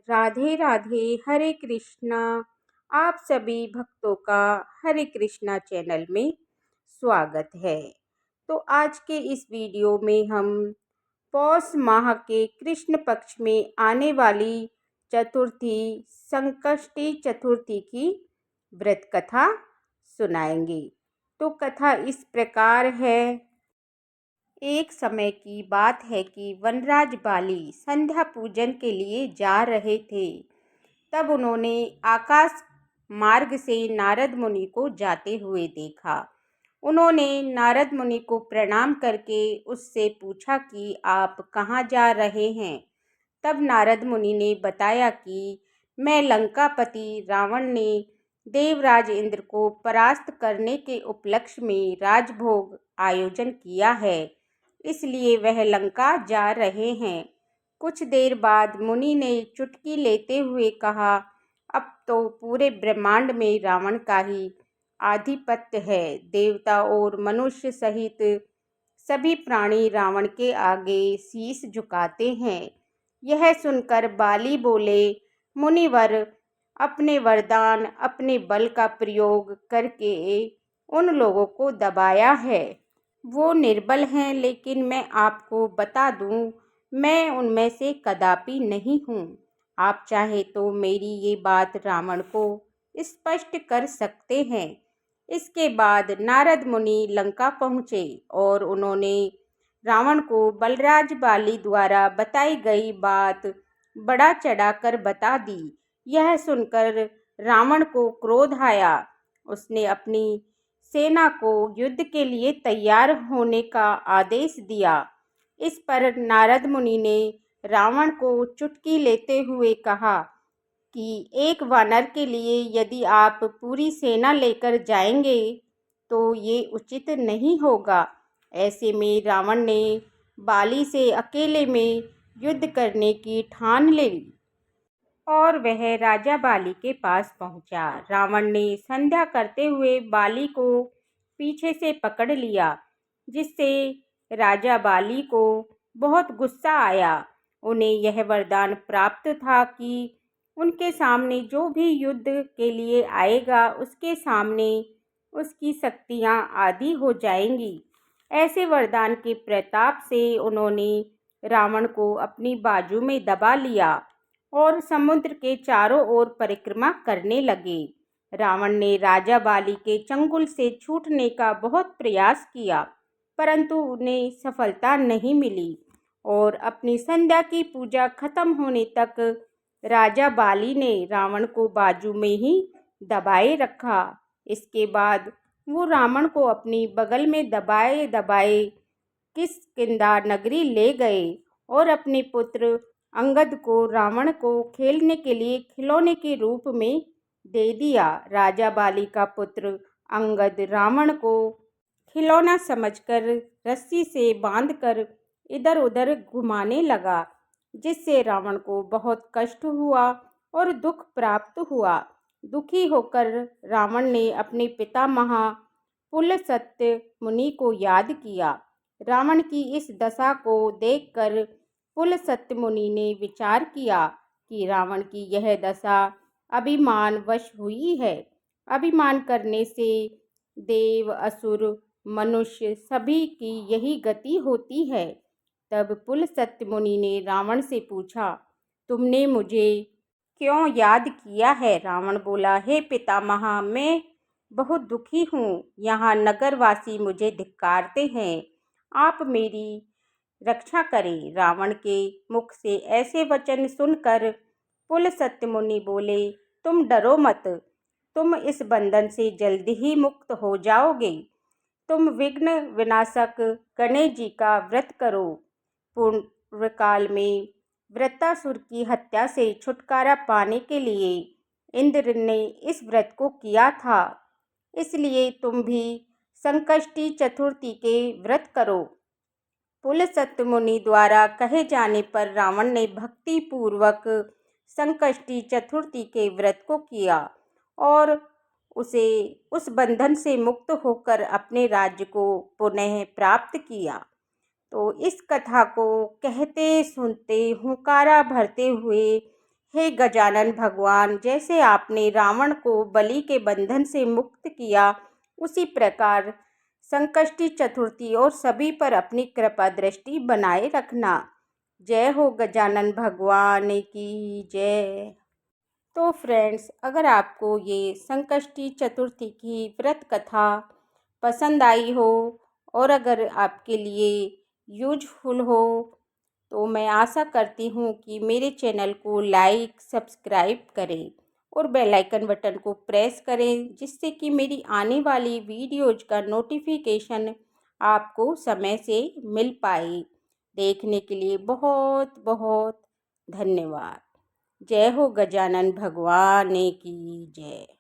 राधे राधे, हरे कृष्णा। आप सभी भक्तों का हरे कृष्णा चैनल में स्वागत है। तो आज के इस वीडियो में हम पौष माह के कृष्ण पक्ष में आने वाली चतुर्थी संकष्टी चतुर्थी की व्रत कथा सुनाएंगे। तो कथा इस प्रकार है। एक समय की बात है कि वनराज बाली संध्या पूजन के लिए जा रहे थे। तब उन्होंने आकाश मार्ग से नारद मुनि को जाते हुए देखा। उन्होंने नारद मुनि को प्रणाम करके उससे पूछा कि आप कहाँ जा रहे हैं। तब नारद मुनि ने बताया कि मैं लंकापति रावण ने देवराज इंद्र को परास्त करने के उपलक्ष्य में राजभोग आयोजन किया है, इसलिए वह लंका जा रहे हैं। कुछ देर बाद मुनि ने चुटकी लेते हुए कहा, अब तो पूरे ब्रह्मांड में रावण का ही आधिपत्य है। देवता और मनुष्य सहित सभी प्राणी रावण के आगे शीश झुकाते हैं। यह सुनकर बाली बोले, मुनिवर, अपने वरदान अपने बल का प्रयोग करके उन लोगों को दबाया है। वो निर्बल हैं, लेकिन मैं आपको बता दूं, मैं उनमें से कदापि नहीं हूँ। आप चाहे तो मेरी ये बात रावण को स्पष्ट कर सकते हैं। इसके बाद नारद मुनि लंका पहुँचे और उन्होंने रावण को बलराज बाली द्वारा बताई गई बात बढ़ा चढ़ाकर बता दी। यह सुनकर रावण को क्रोध आया। उसने अपनी सेना को युद्ध के लिए तैयार होने का आदेश दिया। इस पर नारद मुनि ने रावण को चुटकी लेते हुए कहा कि एक वानर के लिए यदि आप पूरी सेना लेकर जाएंगे तो ये उचित नहीं होगा। ऐसे में रावण ने बाली से अकेले में युद्ध करने की ठान ली और वह राजा बाली के पास पहुंचा। रावण ने संध्या करते हुए बाली को पीछे से पकड़ लिया, जिससे राजा बाली को बहुत गुस्सा आया। उन्हें यह वरदान प्राप्त था कि उनके सामने जो भी युद्ध के लिए आएगा, उसके सामने उसकी शक्तियां आधी हो जाएंगी। ऐसे वरदान के प्रताप से उन्होंने रावण को अपनी बाजू में दबा लिया और समुद्र के चारों ओर परिक्रमा करने लगे। रावण ने राजा बाली के चंगुल से छूटने का बहुत प्रयास किया, परंतु उन्हें सफलता नहीं मिली और अपनी संध्या की पूजा खत्म होने तक राजा बाली ने रावण को बाजू में ही दबाए रखा। इसके बाद वो रावण को अपनी बगल में दबाए दबाए किष्किंधा नगरी ले गए और अपने पुत्र अंगद को रावण को खेलने के लिए खिलौने के रूप में दे दिया। राजा बाली का पुत्र अंगद रावण को खिलौना समझकर रस्सी से बांधकर इधर उधर घुमाने लगा, जिससे रावण को बहुत कष्ट हुआ और दुख प्राप्त हुआ। दुखी होकर रावण ने अपने पितामह पुलस्त्य मुनि को याद किया। रावण की इस दशा को देखकर पुलस्त्य मुनि ने विचार किया कि रावण की यह दशा अभिमान वश हुई है। अभिमान करने से देव, असुर, मनुष्य सभी की यही गति होती है। तब पुलस्त्य मुनि ने रावण से पूछा, तुमने मुझे क्यों याद किया है? रावण बोला, हे पितामह, मैं बहुत दुखी हूँ। यहाँ नगरवासी मुझे धिक्कारते हैं। आप मेरी रक्षा करें। रावण के मुख से ऐसे वचन सुनकर पुलस्त्य मुनि बोले, तुम डरो मत, तुम इस बंधन से जल्द ही मुक्त हो जाओगे। तुम विघ्न विनाशक गणेश जी का व्रत करो। पूर्व काल में वृत्तासुर की हत्या से छुटकारा पाने के लिए इंद्र ने इस व्रत को किया था, इसलिए तुम भी संकष्टी चतुर्थी के व्रत करो। पुलस्त्य मुनि द्वारा कहे जाने पर रावण ने भक्ति पूर्वक संकष्टी चतुर्थी के व्रत को किया और उसे उस बंधन से मुक्त होकर अपने राज्य को पुनः प्राप्त किया। तो इस कथा को कहते सुनते हुंकारा भरते हुए हे गजानन भगवान, जैसे आपने रावण को बलि के बंधन से मुक्त किया, उसी प्रकार संकष्टी चतुर्थी और सभी पर अपनी कृपा दृष्टि बनाए रखना। जय हो गजानन भगवान की जय। तो फ्रेंड्स, अगर आपको ये संकष्टी चतुर्थी की व्रत कथा पसंद आई हो और अगर आपके लिए यूजफुल हो, तो मैं आशा करती हूँ कि मेरे चैनल को लाइक सब्सक्राइब करें और बेल आइकन बटन को प्रेस करें, जिससे कि मेरी आने वाली वीडियोज का नोटिफिकेशन आपको समय से मिल पाए। देखने के लिए बहुत बहुत धन्यवाद। जय हो गजानन भगवान की जय।